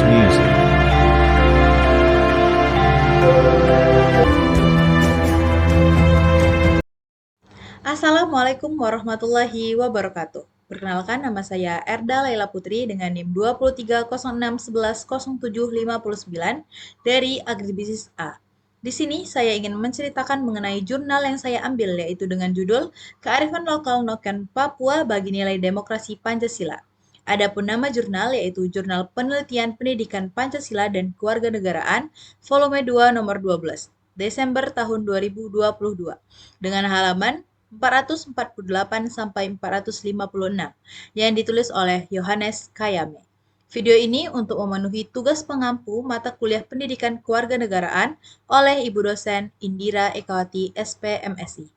music. Assalamualaikum warahmatullahi wabarakatuh. Perkenalkan, nama saya Erda Laila Putri dengan NIM 2306110759 dari Agribisnis A. Di sini saya ingin menceritakan mengenai jurnal yang saya ambil, yaitu dengan judul Kearifan Lokal Noken Papua bagi Nilai Demokrasi Pancasila. Adapun nama jurnal yaitu Jurnal Penelitian Pendidikan Pancasila dan Kewarganegaraan volume 2 nomor 12 Desember tahun 2022 dengan halaman 448 sampai 456 yang ditulis oleh Yohanes Kayame. Video ini untuk memenuhi tugas pengampu mata kuliah Pendidikan Kewarganegaraan oleh Ibu dosen Indira Ekawati SPMSI.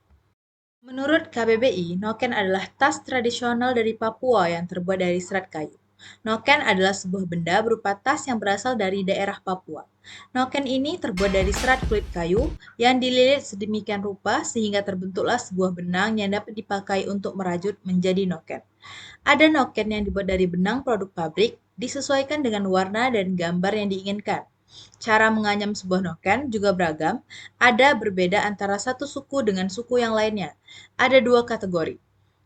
Menurut KBBI, noken adalah tas tradisional dari Papua yang terbuat dari serat kayu. Noken adalah sebuah benda berupa tas yang berasal dari daerah Papua. Noken ini terbuat dari serat kulit kayu yang dililit sedemikian rupa sehingga terbentuklah sebuah benang yang dapat dipakai untuk merajut menjadi noken. Ada noken yang dibuat dari benang produk pabrik, disesuaikan dengan warna dan gambar yang diinginkan. Cara menganyam sebuah noken juga beragam, ada berbeda antara satu suku dengan suku yang lainnya. Ada dua kategori.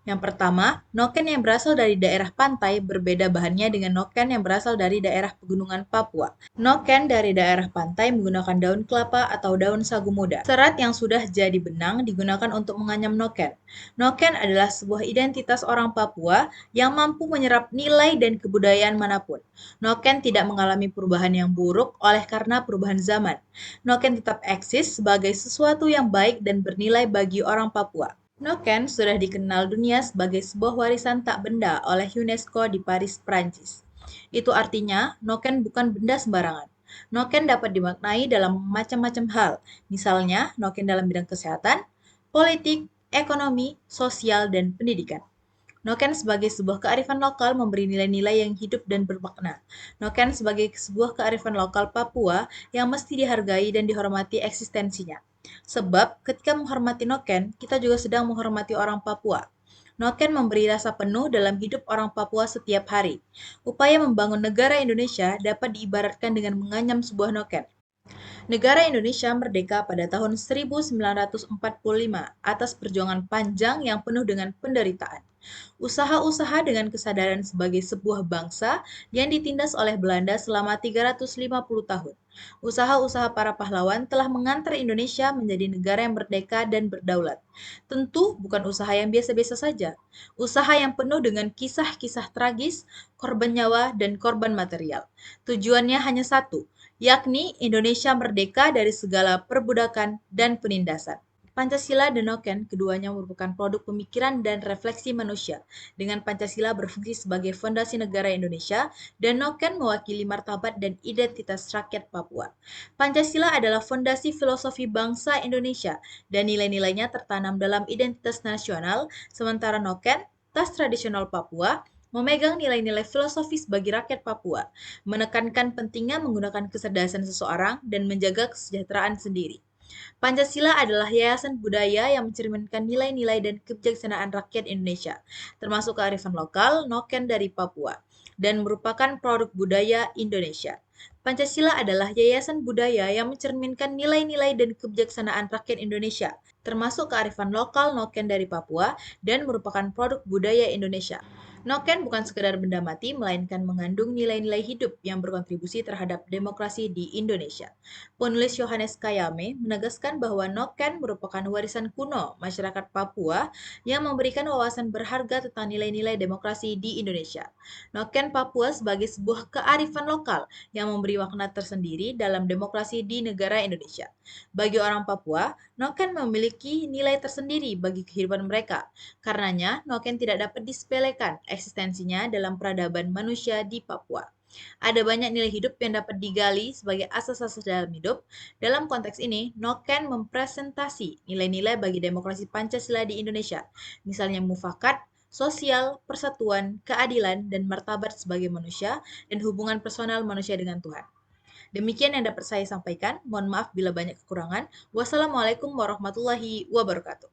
Yang pertama, noken yang berasal dari daerah pantai berbeda bahannya dengan noken yang berasal dari daerah pegunungan Papua. Noken dari daerah pantai menggunakan daun kelapa atau daun sagu muda. Serat yang sudah jadi benang digunakan untuk menganyam noken. Noken adalah sebuah identitas orang Papua yang mampu menyerap nilai dan kebudayaan manapun. Noken tidak mengalami perubahan yang buruk oleh karena perubahan zaman. Noken tetap eksis sebagai sesuatu yang baik dan bernilai bagi orang Papua. Noken sudah dikenal dunia sebagai sebuah warisan tak benda oleh UNESCO di Paris, Prancis. Itu artinya, noken bukan benda sembarangan. Noken dapat dimaknai dalam macam-macam hal, misalnya noken dalam bidang kesehatan, politik, ekonomi, sosial, dan pendidikan. Noken sebagai sebuah kearifan lokal memberi nilai-nilai yang hidup dan bermakna. Noken sebagai sebuah kearifan lokal Papua yang mesti dihargai dan dihormati eksistensinya. Sebab ketika menghormati Noken, kita juga sedang menghormati orang Papua. Noken memberi rasa penuh dalam hidup orang Papua setiap hari. Upaya membangun negara Indonesia dapat diibaratkan dengan menganyam sebuah noken. Negara Indonesia merdeka pada tahun 1945 atas perjuangan panjang yang penuh dengan penderitaan. Usaha-usaha dengan kesadaran sebagai sebuah bangsa yang ditindas oleh Belanda selama 350 tahun. Usaha-usaha para pahlawan telah mengantar Indonesia menjadi negara yang merdeka dan berdaulat. Tentu bukan usaha yang biasa-biasa saja. Usaha yang penuh dengan kisah-kisah tragis, korban nyawa, dan korban material. Tujuannya hanya satu, yakni Indonesia merdeka dari segala perbudakan dan penindasan. Pancasila dan Noken keduanya merupakan produk pemikiran dan refleksi manusia, dengan Pancasila berfungsi sebagai fondasi negara Indonesia dan Noken mewakili martabat dan identitas rakyat Papua. Pancasila adalah fondasi filosofi bangsa Indonesia dan nilai-nilainya tertanam dalam identitas nasional, sementara Noken, tas tradisional Papua, memegang nilai-nilai filosofis bagi rakyat Papua, menekankan pentingnya menggunakan kecerdasan seseorang dan menjaga kesejahteraan sendiri. Pancasila adalah yayasan budaya yang mencerminkan nilai-nilai dan kebijaksanaan rakyat Indonesia, termasuk kearifan lokal, noken dari Papua, dan merupakan produk budaya Indonesia. Pancasila adalah yayasan budaya yang mencerminkan nilai-nilai dan kebijaksanaan rakyat Indonesia, termasuk kearifan lokal noken dari Papua, dan merupakan produk budaya Indonesia. Noken bukan sekedar benda mati, melainkan mengandung nilai-nilai hidup yang berkontribusi terhadap demokrasi di Indonesia. Penulis Yohanes Kayame menegaskan bahwa Noken merupakan warisan kuno masyarakat Papua yang memberikan wawasan berharga tentang nilai-nilai demokrasi di Indonesia. Noken Papua sebagai sebuah kearifan lokal yang memberi makna tersendiri dalam demokrasi di negara Indonesia. Bagi orang Papua, Noken memiliki nilai tersendiri bagi kehidupan mereka. Karenanya, Noken tidak dapat disepelekan eksistensinya dalam peradaban manusia di Papua. Ada banyak nilai hidup yang dapat digali sebagai asas-asas dalam hidup. Dalam konteks ini, Noken mempresentasi nilai-nilai bagi demokrasi Pancasila di Indonesia, misalnya mufakat, sosial, persatuan, keadilan, dan martabat sebagai manusia, dan hubungan personal manusia dengan Tuhan. Demikian yang dapat saya sampaikan. Mohon maaf bila banyak kekurangan. Wassalamualaikum warahmatullahi wabarakatuh.